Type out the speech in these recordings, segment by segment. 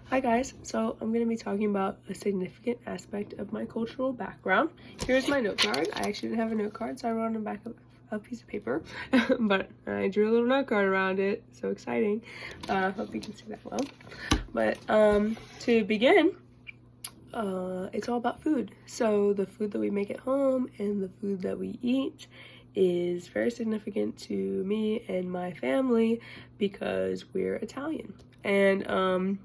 Hi guys, so I'm going to be talking about a significant aspect of my cultural background. Here's my note card. I actually didn't have a note card, so I wrote on the back of a piece of paper, but I drew a little note card around it. So exciting. Hope you can see that well. But to begin, it's all about food. So the food that we make at home and the food that we eat is very significant to me and my family because we're Italian. And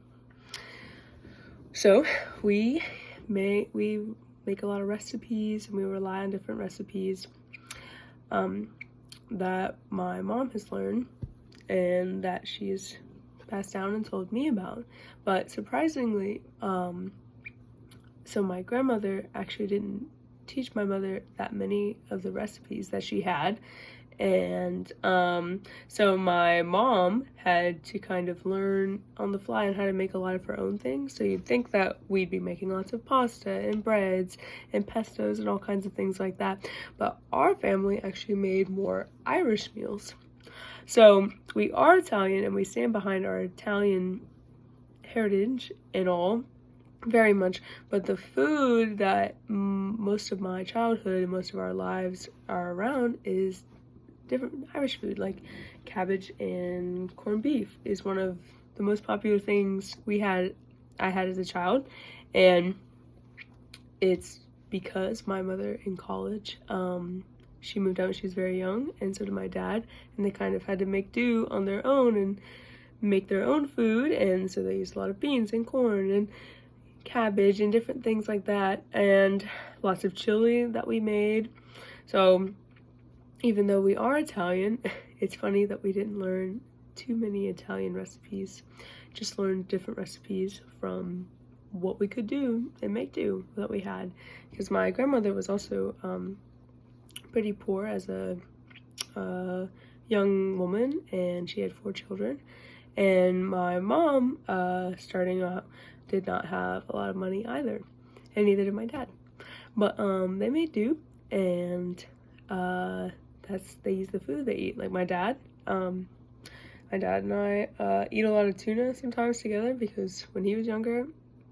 so we make a lot of recipes, and we rely on different recipes that my mom has learned and that she's passed down and told me about. But surprisingly, so my grandmother actually didn't teach my mother that many of the recipes that she had, and so my mom had to kind of learn on the fly on how to make a lot of her own things. So you'd think that we'd be making lots of pasta and breads and pestos and all kinds of things like that, but our family actually made more Irish meals. So we are Italian and we stand behind our Italian heritage and all, very much, but the food that most of my childhood and most of our lives are around is different Irish food. Like cabbage and corned beef is one of the most popular things I had as a child, and it's because my mother in college, she moved out when she was very young, and so did my dad, and they kind of had to make do on their own and make their own food, and so they used a lot of beans and corn and cabbage and different things like that, and lots of chili that we made. So even though we are Italian, it's funny that we didn't learn too many Italian recipes, just learned different recipes from what we could do and make do that we had, because my grandmother was also pretty poor as a young woman, and she had 4 children, and my mom starting out did not have a lot of money either, and neither did my dad, but they made do, and they use the food they eat. Like my dad and I eat a lot of tuna sometimes together, because when he was younger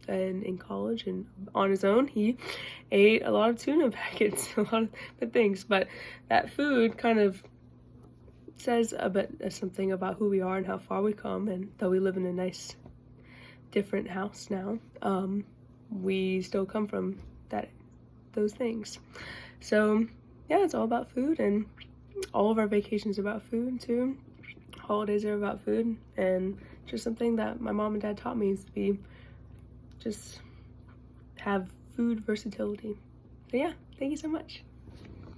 and in college and on his own, he ate a lot of tuna packets, a lot of good things. But that food kind of says a bit something about who we are and how far we come, and though we live in a nice different house now, we still come from those things. So yeah, it's all about food, and all of our vacations are about food too. Holidays are about food, and just something that my mom and dad taught me is to just have food versatility. So yeah, thank you so much.